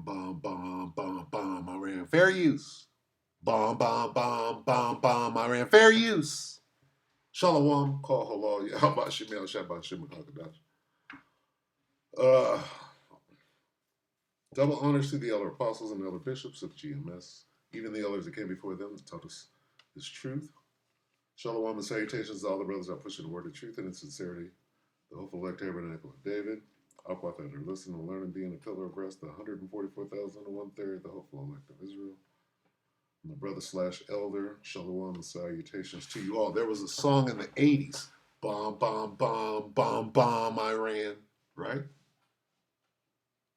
Bomb, bomb, bomb, bomb, bomb, Iran. Fair use. Bomb, bomb, bomb, bomb, bomb, Iran. Fair use. Shalom, call halal. Yeah, how about Shemel Shabbat Shem Hakadash? Uh, Double honors to the elder apostles and elder bishops of GMS, even the elders that came before them that taught us this truth. Shalom and salutations to all the brothers that push the word of truth and in sincerity. The hopeful elect tabernacle of David. Aquath that are listening and learning, being a pillar of rest, the 144,001/3, the hopeful elect of Israel. My brother slash elder, shalom and salutations to you all. There was a song in the 80s, bomb, bomb, bomb, bomb, bomb, Iran, right?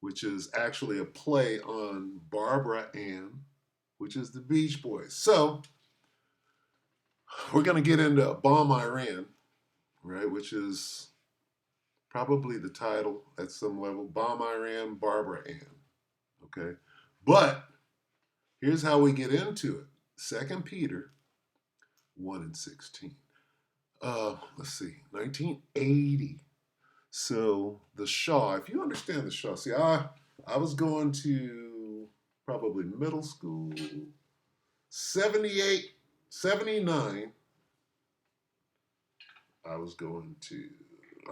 Which is actually a play on Barbra Ann, which is the Beach Boys. So we're going to get into Bomb Iran, right? Which is probably the title at some level. Bomb Iran, Barbra Ann. Okay. But here's how we get into it. 2 Peter 1:16. Let's see, 1980. So the Shaw, if you understand the Shaw, see, I was going to probably middle school, 78, 79. I was going to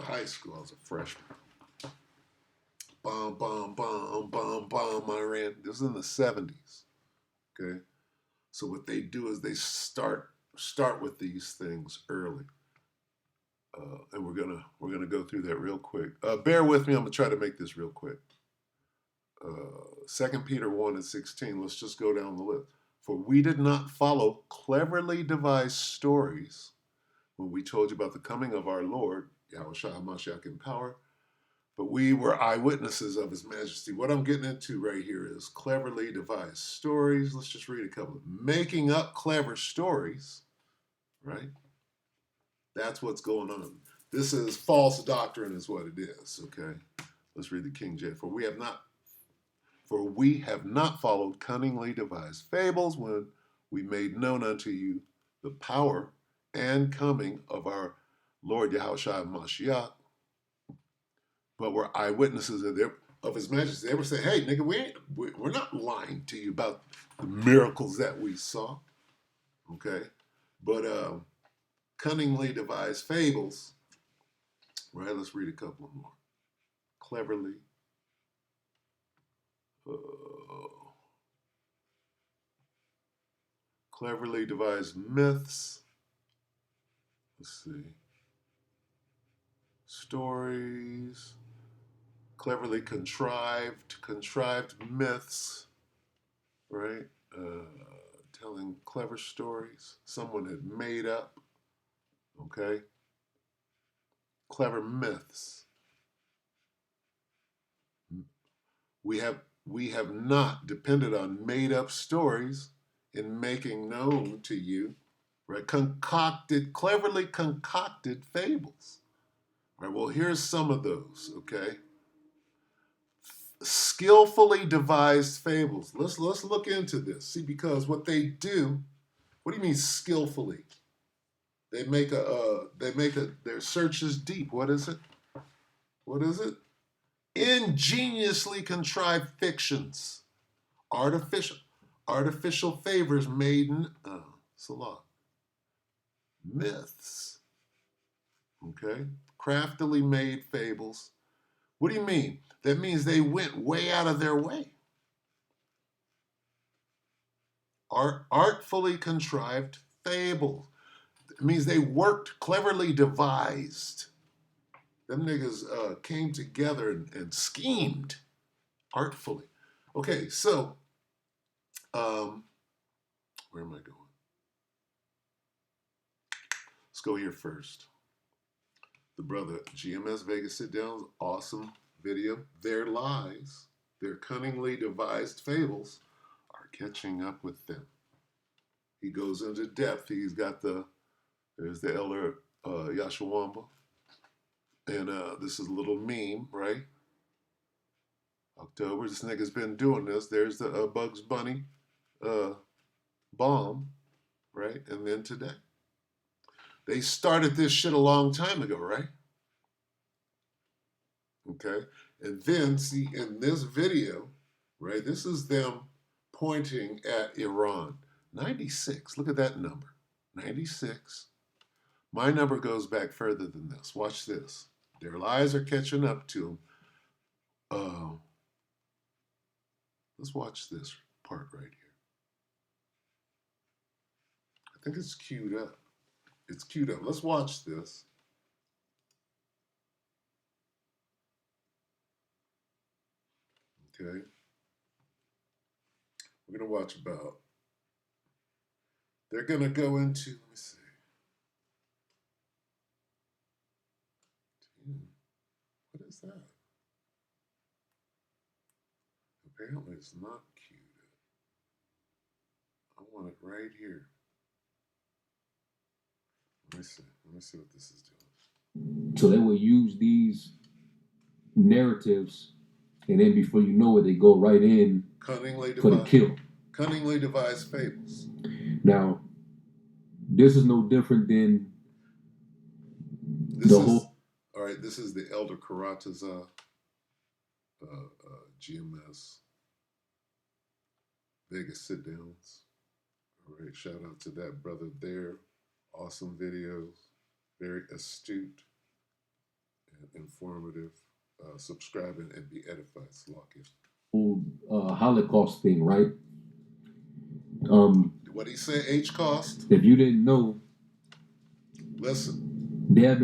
high school. I was a freshman. Bomb, bomb, bomb, bomb, bomb, Iran. This is in the 70s. Okay. So what they do is they start with these things early. And we're gonna go through that real quick. Bear with me. I'm gonna try to make this real quick. 2 Peter 1:16. Let's just go down the list. For we did not follow cleverly devised stories when we told you about the coming of our Lord, Yahushua HaMashiach in power, but we were eyewitnesses of his majesty. What I'm getting into right here is cleverly devised stories. Let's just read a couple. Making up clever stories, right? That's what's going on. This is false doctrine is what it is, okay? Let's read the King James. For we have not followed cunningly devised fables when we made known unto you the power and coming of our Lord Yahushua Mashiach, but we're eyewitnesses of his majesty. They were saying, hey, nigga, we're not lying to you about the miracles that we saw, okay? But cunningly devised fables, right? Let's read a couple more. Cleverly devised myths. Let's see. Stories. Cleverly contrived myths, right? Telling clever stories someone had made up, okay? Clever myths. We have not depended on made up stories in making known to you, right? Cleverly concocted fables. Right, well, here's some of those, okay? Skillfully devised fables. Let's look into this. See, because what they do, what do you mean skillfully? They make their search is deep. What is it? What is it? Ingeniously contrived fictions, artificial favors made in Salah. Myths. Okay? Craftily made fables. What do you mean? That means they went way out of their way. Artfully contrived fables. It means they worked, cleverly devised. Them niggas came together and schemed artfully. Okay, so where am I going? Let's go here first. The brother GMS Vegas Sit Downs, awesome video. Their lies, their cunningly devised fables are catching up with them. He goes into depth. He's got there's the elder Yashawamba. And this is a little meme, right? October, this nigga's been doing this. There's the Bugs Bunny bomb, right? And then today. They started this shit a long time ago, right? Okay. And then, see, in this video, right? This is them pointing at Iran. 96. Look at that number. 96. My number goes back further than this. Watch this. Their lies are catching up to them. Let's watch this part right here. I think it's queued up. It's queued up. Let's watch this. Okay. We're going to watch about. They're going to go into, let me see. What is that? Apparently it's not queued up. I want it right here. Let me see. Let me see what this is doing. So they will use these narratives, and then before you know it, they go right in for the kill. Cunningly devised fables. Now, this is no different than all right, this is the Elder Karataza GMS Vegas sit-downs. All right, shout out to that brother there. Awesome videos, very astute and informative. Subscribe and be edified, Slakia. Holocaust thing, right? What he say, H-cost? If you didn't know, listen. They have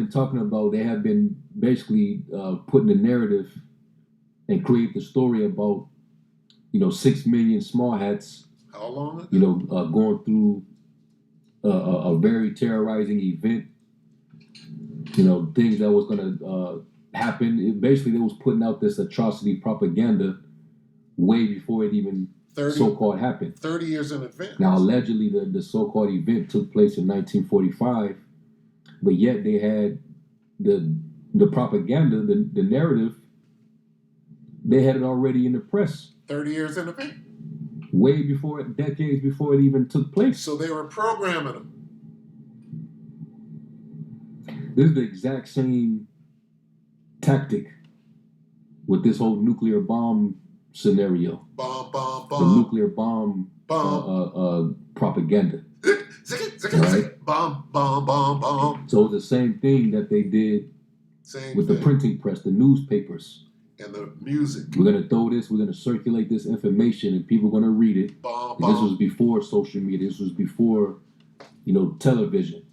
been basically putting the narrative and create the story about, 6 million small hats. How long ago? Going through a very terrorizing event. Things that was going to happen. Basically, they was putting out this atrocity propaganda way before it even so-called happened. 30 years in advance. Now, allegedly, the so-called event took place in 1945, but yet they had the propaganda, the narrative, they had it already in the press. 30 years in advance. Way before, decades before it even took place. So they were programming them. This is the exact same tactic with this whole nuclear bomb scenario. Bomb. The nuclear bomb propaganda. Right? Bomb. So it's the same thing that they did with the printing press, the newspapers. And the music. We're going to throw this, we're going to circulate this information, and people are going to read it. This was before social media. This was before, television.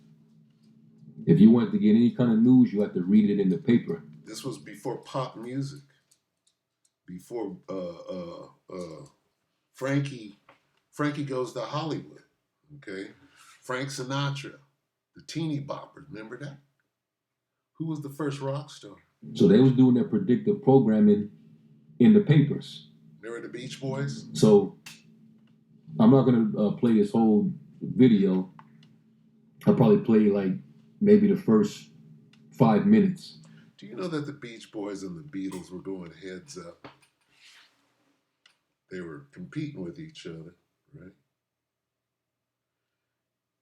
If you wanted to get any kind of news, you had to read it in the paper. This was before pop music. Before Frankie Goes to Hollywood. Okay? Frank Sinatra. The teeny boppers. Remember that? Who was the first rock star? So they was doing their predictive programming in the papers. Remember the Beach Boys? So I'm not going to play this whole video. I'll probably play maybe the first 5 minutes. Do you know that the Beach Boys and the Beatles were going heads up? They were competing with each other, right?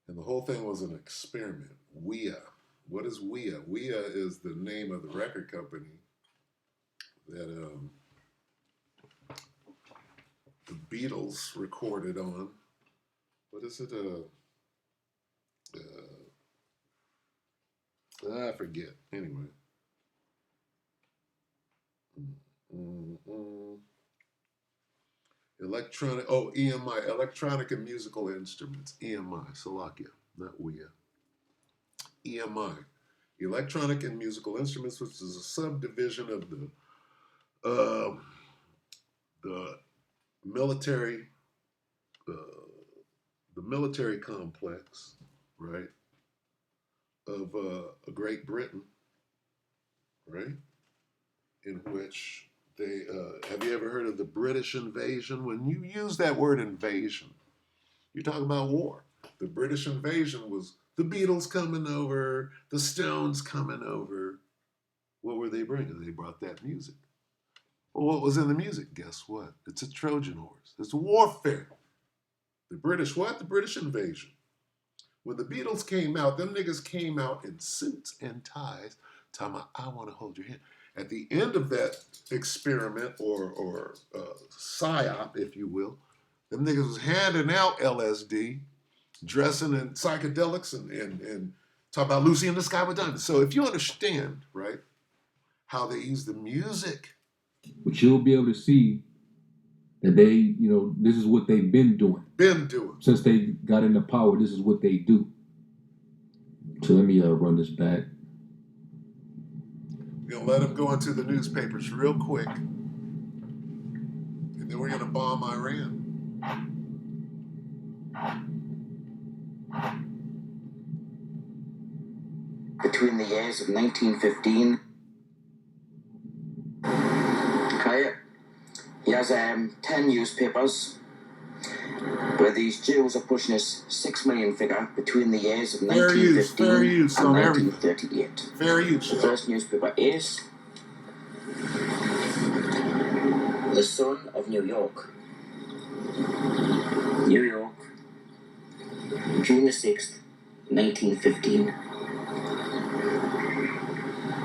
And the whole thing was an experiment. What is WEA? WEA is the name of the record company that the Beatles recorded on. What is it? I forget. Anyway. EMI, Electronic and Musical Instruments. EMI, Salakia, not WEA. EMI, Electronic and Musical Instruments, which is a subdivision of the military complex, right, of Great Britain, right, in which they have you ever heard of the British invasion? When you use that word invasion, you're talking about war. The British invasion was the Beatles coming over, the Stones coming over. What were they bringing? They brought that music. Well, what was in the music? Guess what? It's a Trojan horse. It's warfare. The British what? The British invasion. When the Beatles came out, them niggas came out in suits and ties, talking about, I want to hold your hand. At the end of that experiment or psyop, if you will. Them niggas was handing out LSD, dressing in psychedelics, and talk about Lucy in the Sky with Diamonds. So if you understand, right, how they use the music. But you'll be able to see that they, you know, this is what they've been doing. Since they got into power, this is what they do. So let me run this back. We're going to let them go into the newspapers real quick. And then we're going to bomb Iran. Between the years of 1915, he has 10 newspapers where these Jews are pushing us 6 million figure between the years of 1915 and 1938. Fair use. The first newspaper is The Sun of New York. New York, June the 6th, 1915.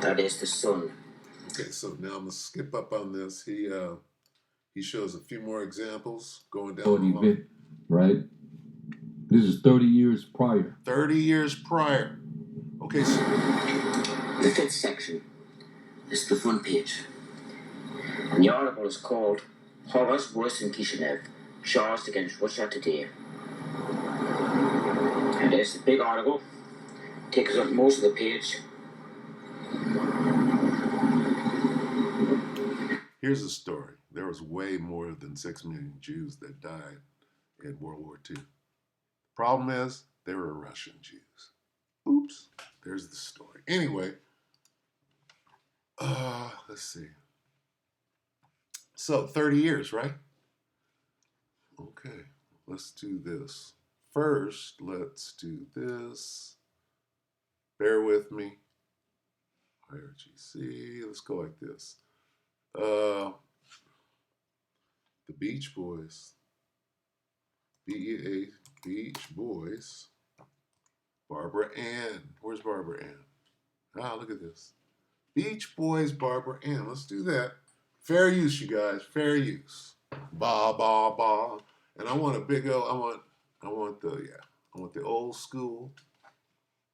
That is The Sun. Okay, so now I'm going to skip up on this. He shows a few more examples going down the line. Right? This is 30 years prior. 30 years prior. Okay, so the fifth section is the front page. And the article is called Horrors Worse in Kishinev, Charged Against Russia Today. And there's the big article. Takes up most of the page. Here's the story. There was way more than 6 million Jews that died in World War II. Problem is, they were Russian Jews. Oops. There's the story. Anyway, let's see. So, 30 years, right? Okay, let's do this. First, let's do this. Bear with me. IRGC. Let's go like this. The Beach Boys. BEA, Beach Boys. Barbra Ann. Where's Barbra Ann? Ah, look at this. Beach Boys, Barbra Ann. Let's do that. Fair use, you guys. Fair use. Ba ba ba. And I want a big O. I want the old school.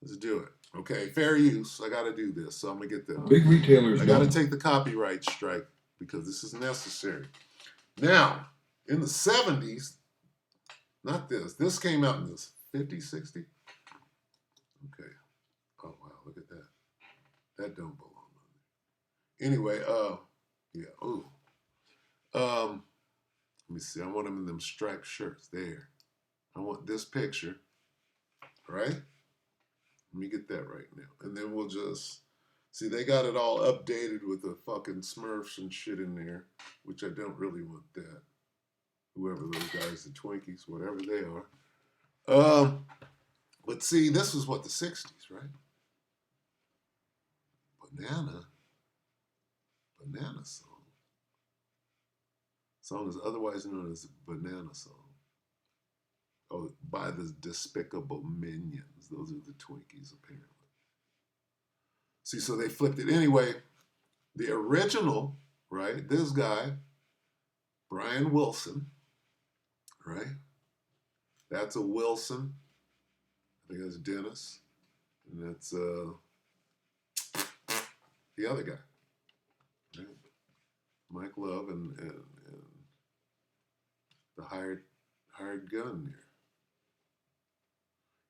Let's do it. Okay, fair use. I got to do this, so I'm gonna get the big retailers. I got to take the copyright strike because this is necessary. Now, in the 70s, not this. This came out in the 50s, 60s. Okay. Oh wow, look at that. That don't belong on there. Anyway, yeah. Oh. Let me see. I want them in them striped shirts. There. I want this picture. Right? Let me get that right now. And then we'll just see, they got it all updated with the fucking Smurfs and shit in there, which I don't really want that. Whoever those guys, the Twinkies, whatever they are. But see, this was what, the 60s, right? Banana song. Song is otherwise known as Banana Song. Oh, by the Despicable Minions. Those are the Twinkies, apparently. See, so they flipped it. Anyway, the original, right, this guy, Brian Wilson, right? That's a Wilson. I think that's Dennis. And that's the other guy. Right? Mike Love and the hired gun there.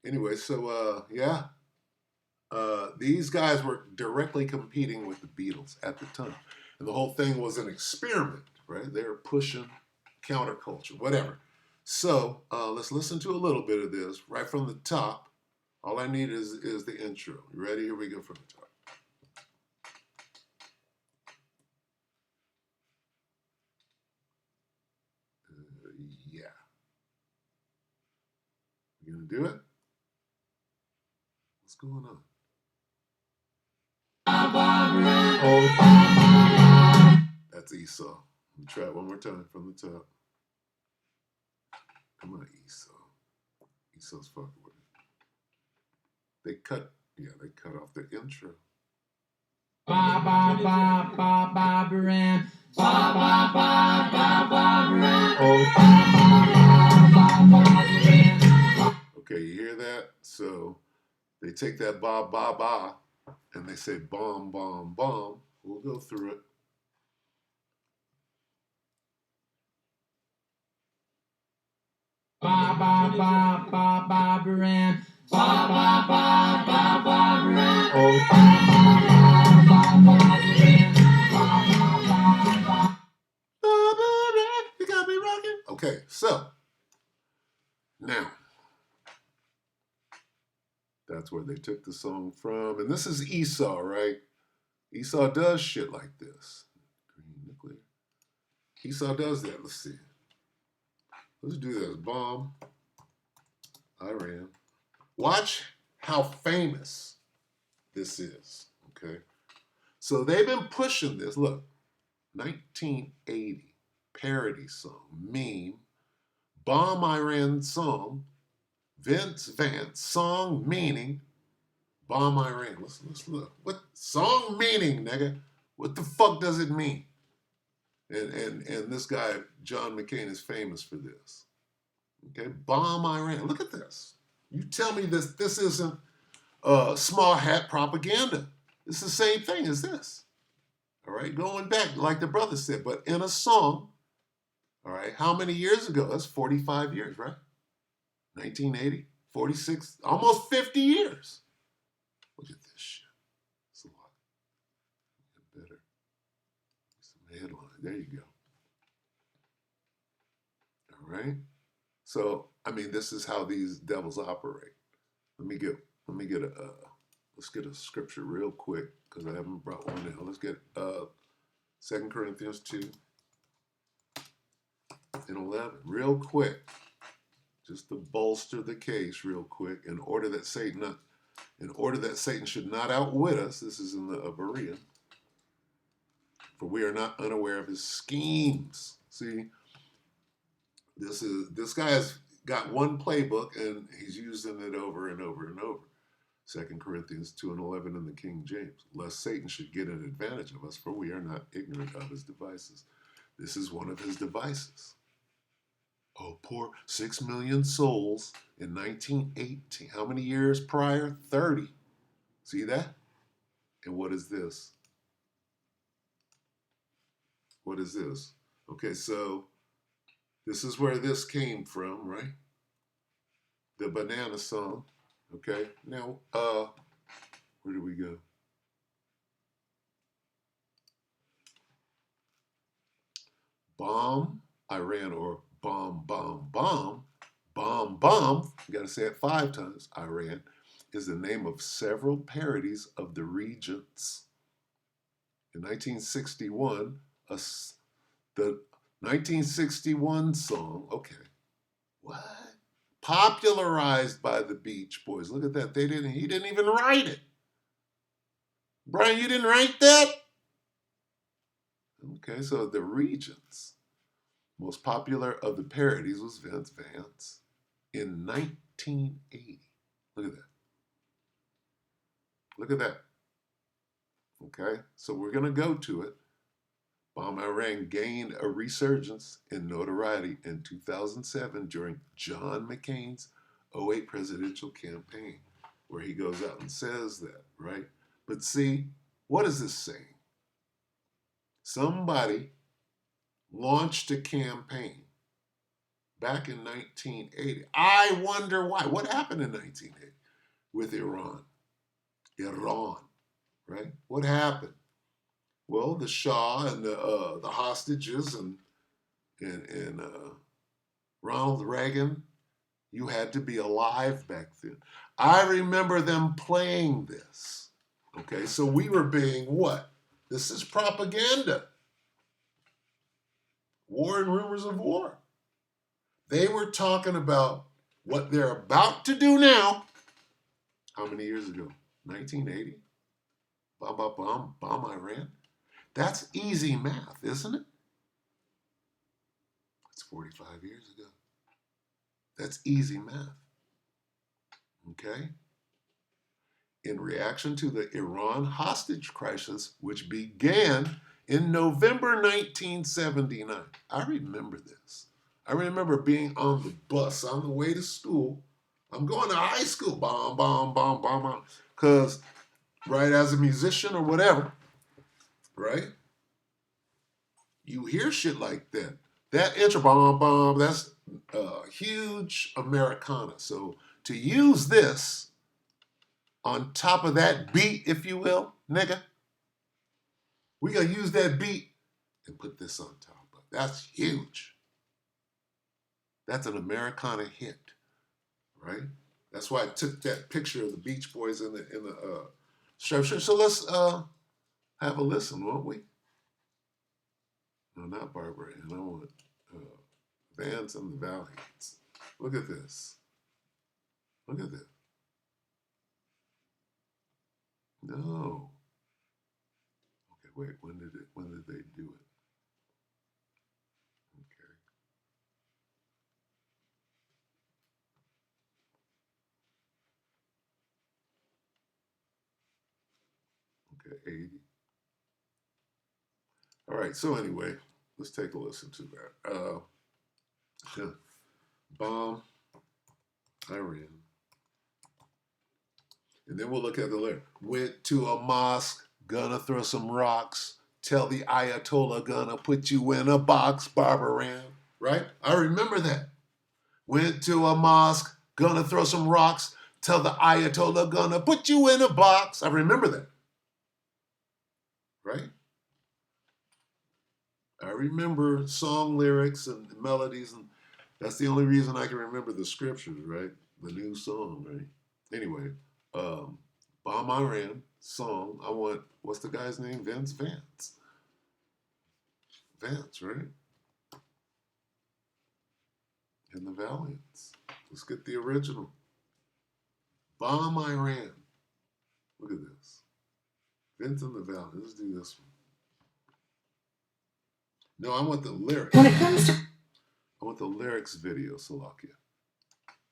Anyway, so yeah. These guys were directly competing with the Beatles at the time. And the whole thing was an experiment, right? They were pushing counterculture, whatever. So let's listen to a little bit of this right from the top. All I need is the intro. You ready? Here we go from the top. Yeah. You gonna do it? What's going on? That's Esau. Let me try it one more time from the top. Come on, Esau. Esau's fucking with it. They cut off the intro. Barbra Ann, Barbra Okay, you hear that? So they take that ba ba ba and they say bomb, bomb, bomb. We'll go through it. Ba ba ba ba Barbara. Ba ba ba ba Barbara. Oh. You got me rocking. Okay, so now that's where they took the song from, and this is Esau, right? Esau does shit like this. Green nuclear. Esau does that. Let's see. Let's do this. Bomb. Iran. Watch how famous this is. Okay. So they've been pushing this. Look, 1980 parody song, meme, bomb Iran song, Vince Vance song meaning, bomb Iran. Let's look. What song meaning, nigga? What the fuck does it mean? And this guy, John McCain, is famous for this. Okay, bomb Iran. Look at this. You tell me this isn't small hat propaganda. It's the same thing as this. All right, going back, like the brother said, but in a song, all right, how many years ago? That's 45 years, right? 1980, 46, almost 50 years. Look at this shit. It's a lot. Better. Some headline. There you go. All right. So, I mean, this is how these devils operate. Let's get a scripture real quick because I haven't brought one now. Let's get 2 Corinthians 2 and 11 real quick, just to bolster the case real quick in order that Satan should not outwit us. This is in the Berean. For we are not unaware of his schemes. See, this guy has got one playbook and he's using it over and over and over. 2 Corinthians 2 and 11 in the King James. Lest Satan should get an advantage of us, for we are not ignorant of his devices. This is one of his devices. Oh, poor 6 million souls in 1918. How many years prior? 30. See that? And what is this? What is this? Okay, so this is where this came from, right? The banana song. Okay, now, where do we go? Bomb, Iran, or bomb, bomb, bomb, bomb, bomb, you gotta say it 5 times, Iran, is the name of several parodies of the Regents. In 1961, the 1961 song, okay, what? Popularized by the Beach Boys. Look at that. He didn't even write it. Brian, you didn't write that? Okay, so the Regents. Most popular of the parodies was Vince Vance in 1980. Look at that. Look at that. Okay, so we're going to go to it. Bomb Iran gained a resurgence in notoriety in 2007 during John McCain's 2008 presidential campaign, where he goes out and says that, right? But see, what is this saying? Somebody launched a campaign back in 1980. I wonder why. What happened in 1980 with Iran? Iran, right? What happened? Well, the Shah and the hostages and Ronald Reagan, you had to be alive back then. I remember them playing this. Okay, so we were being what? This is propaganda. War and rumors of war. They were talking about what they're about to do now. How many years ago? 1980? Bomb Iran. That's easy math, isn't it? That's 45 years ago. That's easy math. Okay? In reaction to the Iran hostage crisis, which began in November 1979. I remember this. I remember being on the bus on the way to school. I'm going to high school, bomb, bomb, bomb, bomb, bomb. Because, right, as a musician or whatever, right, you hear shit like that. That intro, bomb, bomb, that's huge Americana. So to use this on top of that beat, if you will, nigga, we gonna use that beat and put this on top of it. That's huge. That's an Americana hit, right? That's why I took that picture of the Beach Boys in the show. So let's have a listen, won't we? No, not Barbra. And I want Valiants and the Valiants. Look at this. Look at this. No. Okay, wait. When did they do it? Okay, 80. All right, so anyway, let's take a listen to that. Bomb, Iran. And then we'll look at the lyric. Went to a mosque, gonna throw some rocks. Tell the Ayatollah gonna put you in a box, Barbra. Right? I remember that. Went to a mosque, gonna throw some rocks. Tell the Ayatollah gonna put you in a box. I remember that. Right? I remember song lyrics and melodies, and that's the only reason I can remember the scriptures, right? The new song, right? Anyway, Bomb Iran song. I want, what's the guy's name? Vance. Vance, right? And the Valiants. Let's get the original. Bomb Iran. Look at this. Vince and the Valiants. Let's do this one. No, I want the lyrics. When it comes to... I want the lyrics video, Salakia.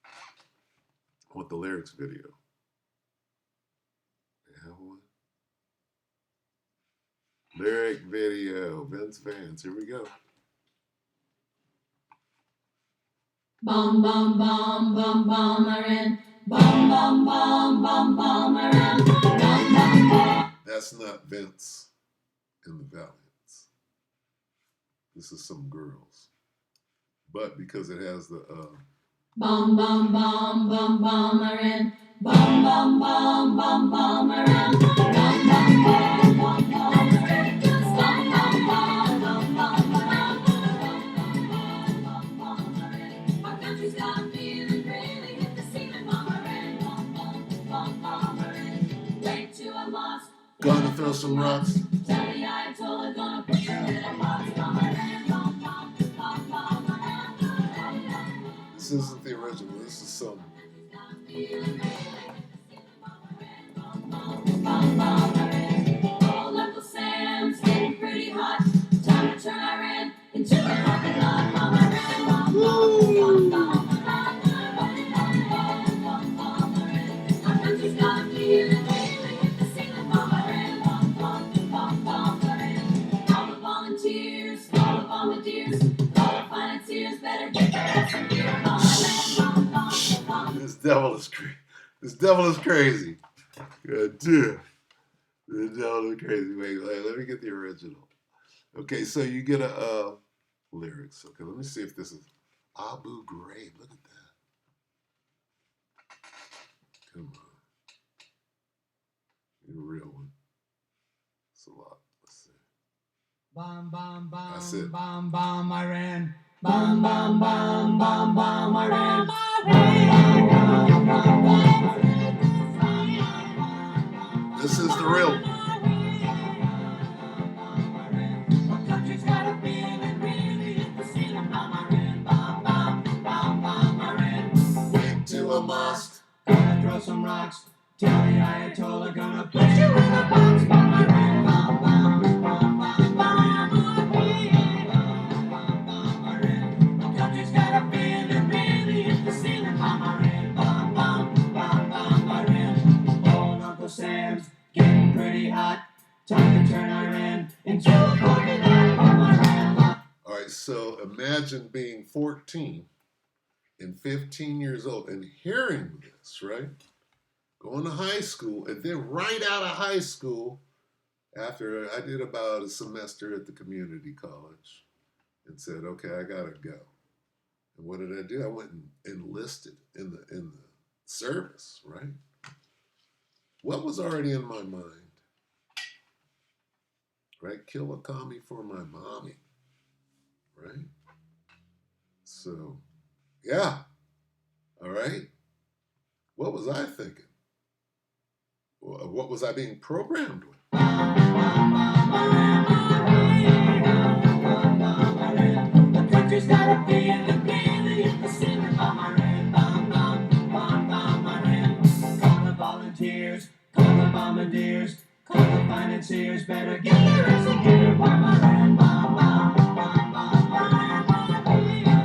I want the lyrics video. Yeah, what? Lyric video. Vince Vance. Here we go. Bomb, bomb, bomb, bomb, bomb, Iran. Bomb, bomb, bomb, bomb, bomb, Iran. Bomb, bomb, bomb. That's not Vince and the Valiants. This is some girls. But because it has the Bomb, bomb, bomb, bomb, bomb, Iran. Bomb, bomb, bomb, bomb, bomb, Iran. Bomb, bomb, bomb, bomb, bomb, Iran. Bomb, bomb, bomb, bomb, bomb, Iran. Bomb, bomb, bomb, Iran. Our country's got a feeling, really hit the ceiling, bomb, Iran. Bomb, bomb, bomb, bomb, Iran. Went to a mosque. gonna throw some rocks. Tell the Ayatollah gonna put you in a box, bomb, Iran. Bomb, bomb, bomb, bomb, Iran. This isn't the original. This is some. Old Uncle Sam's getting pretty hot. Time to turn Iran into a parking lot. Bomb Iran, bomb, bomb, bomb, bomb, Iran. Our country's got a feeling, really hit the ceiling. Bomb Iran, bomb, bomb, bomb, Iran. All the volunteers, all the bombardiers, all the financiers better get their ass in gear. Bomb Iran, bomb, bomb. This devil is crazy. This devil is crazy. God damn. The devil is crazy. Wait, let me get the original. Okay, so you get a lyrics. Okay, let me see if this is Abu Ghraib. Look at that. Come on. Need a real one. It's a lot. Let's see. Bomb, bomb, That's it. bomb, bomb, bomb, Iran. Bomb, bomb, bomb, bomb, bomb, Iran. This is the real one. Went to a mosque. Gonna throw some rocks. Tell the Ayatollah gonna put you in a box. Bomb, Iran. Bomb, bomb, bomb, bomb, Iran. The country's got a feeling, really hit the ceiling. Bomb, Iran. Bomb, bomb, bomb, bomb, Iran. Old Uncle Sam's getting pretty hot. Time to turn Iran into a parking lot. Bomb, Iran. All right, so imagine being 14 and 15 years old and hearing this, right? Going to high school, and then right out of high school, after I did about a semester at the community college, and said, okay, I gotta go. And what did I do? I went and enlisted in the service, right? What was already in my mind? Right? Kill a commie for my mommy, right? So, yeah, all right. What was I thinking? What was I being programmed with? The country's got a feeling, really, if the ceiling bombardier, bomb, bomb, bomb, bombardier. Call the volunteers, call the bombardiers, call the financiers, better get your ass in gear, bombardier, bomb, bomb, bomb, bombardier, bombardier.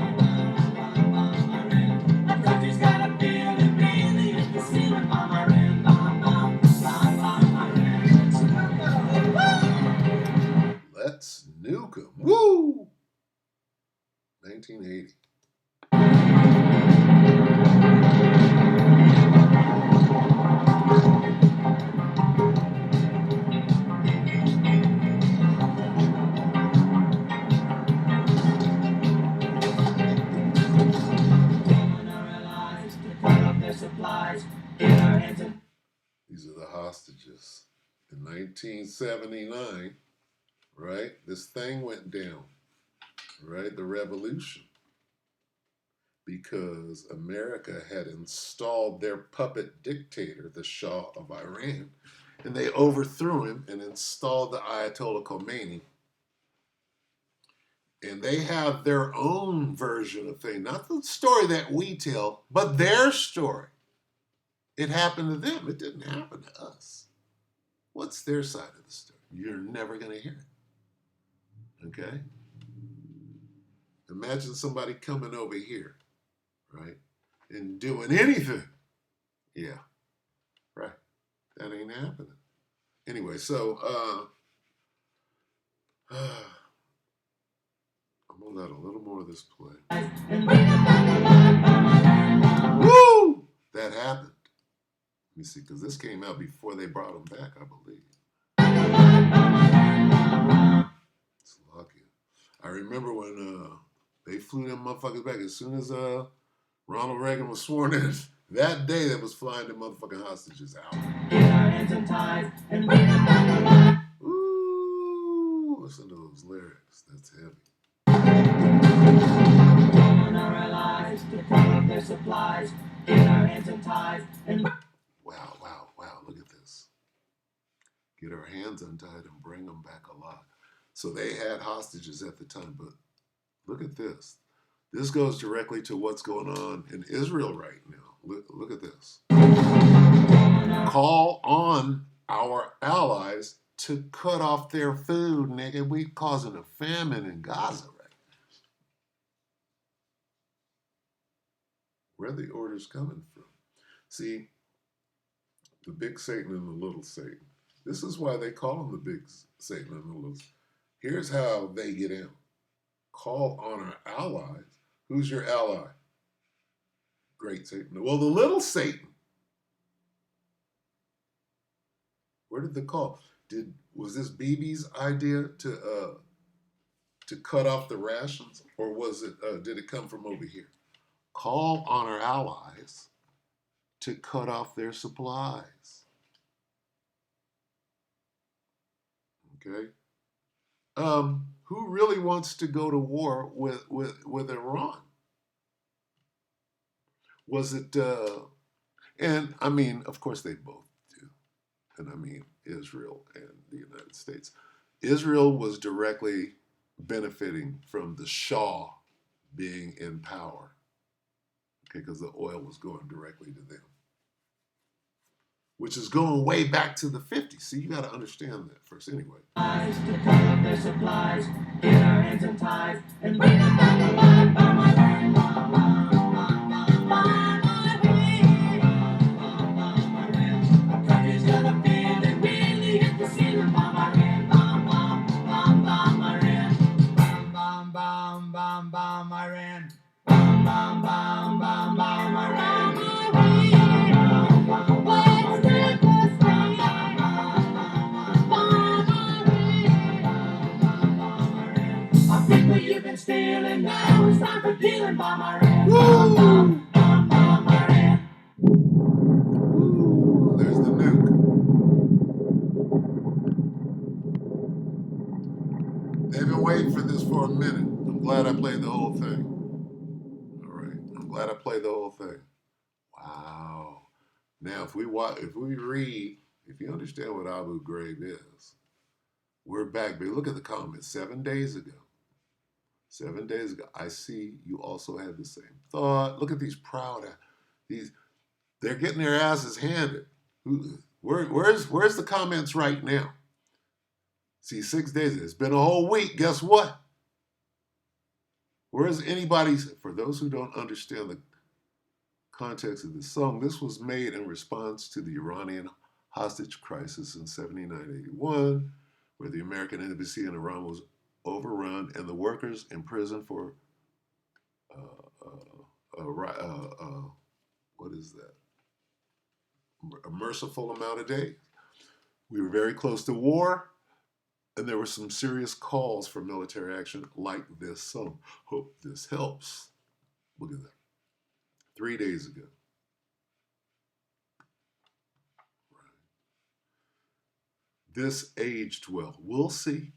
The country's got a feeling, really, if the ceiling bombardier, bomb, bomb, bomb, bombardier. Let's nuke 'em. Woo! 1980. These are the hostages. In 1979, right, this thing went down, right, the revolution, because America had installed their puppet dictator, the Shah of Iran, and they overthrew him and installed the Ayatollah Khomeini. And they have their own version of things, not the story that we tell, but their story. It happened to them. It didn't happen to us. What's their side of the story? You're never going to hear it. Okay? Imagine somebody coming over here, right, and doing anything. Yeah, right. That ain't happening. Anyway, so I'm going to let a little more of this play. Woo! That happened. Let me see, because this came out before they brought him back, I believe. It's lucky. I remember when they flew them motherfuckers back as soon as Ronald Reagan was sworn in. That day, they was flying the motherfucking hostages out. Ooh, listen to those lyrics. That's heavy. Wow, wow, wow, look at this. Get our hands untied and bring them back alive. So they had hostages at the time, but look at this. This goes directly to what's going on in Israel right now. Look at this. Call on our allies to cut off their food, nigga. We causing a famine in Gaza right now. Where are the orders coming from? See, the big Satan and the little Satan. This is why they call him the big Satan and the little Satan. Here's how they get in. Call on our allies. Who's your ally? Great Satan. Well, the little Satan. Where did the call? Was this BB's idea to cut off the rations, or was it? Did it come from over here? Call on our allies to cut off their supplies. Okay. Who really wants to go to war with Iran? Was it? And I mean, of course, they both do. And I mean, Israel and the United States. Israel was directly benefiting from the Shah being in power. Okay, because the oil was going directly to them, which is going way back to the 50s. See, you got to understand that first anyway. Iran. Bomb, bomb, bomb, bomb, bomb, Iran. Our people you've been stealing, now it's time for dealing. Bomb, Iran. Bomb, bomb, bomb, bomb, Iran. There's the nuke. They've been waiting for this for a minute. I'm glad I played the whole thing. All right. I'm glad I played the whole thing. Wow. Now, if we read, if you understand what Abu Ghraib is, we're back, baby. Look at the comments. 7 days ago. 7 days ago. I see you also had the same thought. Look at these they're getting their asses handed. Where's the comments right now? See, 6 days. It's been a whole week. Guess what? Where's anybody's? For those who don't understand the context of this song, this was made in response to the Iranian hostage crisis in 79-81, where the American embassy in Iran was overrun and the workers imprisoned for what is that? A merciful amount of days. We were very close to war, and there were some serious calls for military action like this song. Hope this helps. Look at that. 3 days ago. This aged well. We'll see.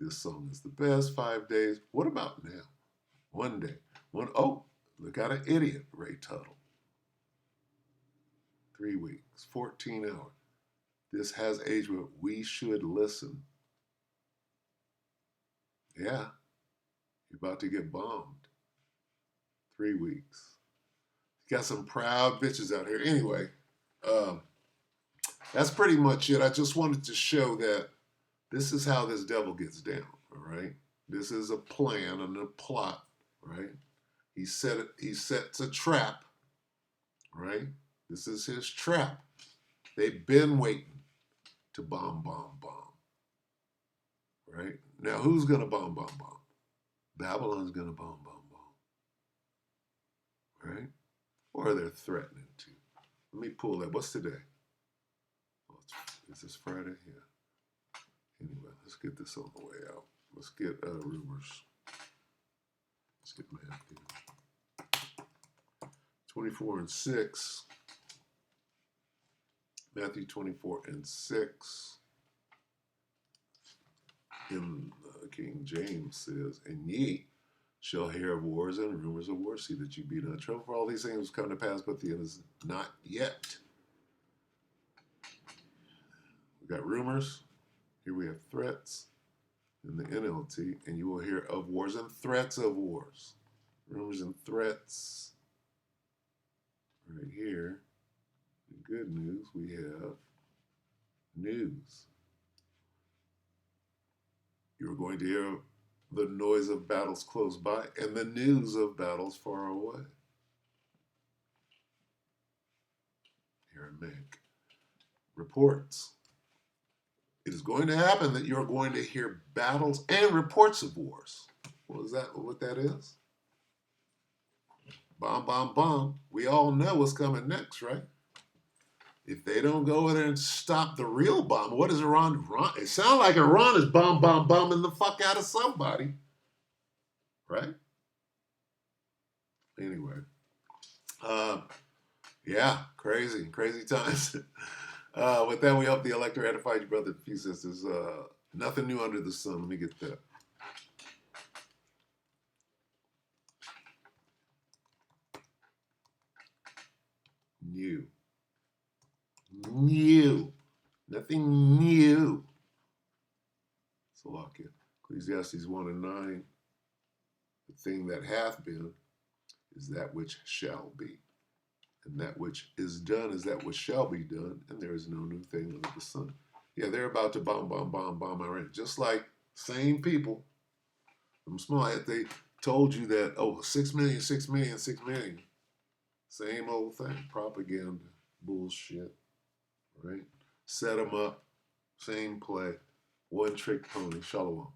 This song is the best. 5 days. What about now? 1 day. Oh, look at an idiot, Ray Tuttle. 3 weeks. 14 hours. This has aged well. We should listen. Yeah. You're about to get bombed. 3 weeks. Got some proud bitches out here. Anyway, that's pretty much it. I just wanted to show that this is how this devil gets down, all right? This is a plan and a plot, right? He sets a trap, right? This is his trap. They've been waiting to bomb, right? Now, who's going to bomb? Babylon's going to bomb, right? Or they're threatening to. Let me pull that. What's today? Is this Friday? Yeah. Anyway, let's get this on the way out. Let's get rumors. Let's get Matthew. 24:6. Matthew 24:6. In King James says, and ye shall hear of wars and rumors of wars. See that you be not troubled, for all these things come to pass, but the end is not yet. We got rumors. Here we have threats in the NLT, and you will hear of wars and threats of wars. Rumors and threats. Right here, in good news, we have news. You're going to hear the noise of battles close by and the news of battles far away. Aramaic. Reports. It is going to happen that you're going to hear battles and reports of wars. What that is? Bomb. We all know what's coming next, right? If they don't go in there and stop the real bomb, what is Iran? It sounds like Iran is bombing the fuck out of somebody. Right? Anyway. Yeah, crazy times. With that, we hope the elector edified you, brother and sisters. Nothing new under the sun. Let me get that. New. Nothing new. Salakia. Ecclesiastes 1:9. The thing that hath been is that which shall be. And that which is done is that which shall be done. And there is no new thing under the sun. Yeah, they're about to bomb Iran. Just like same people. From small, they told you that, 6 million. Same old thing. Propaganda. Bullshit. Right? Set them up. Same play. One trick pony. Shalom.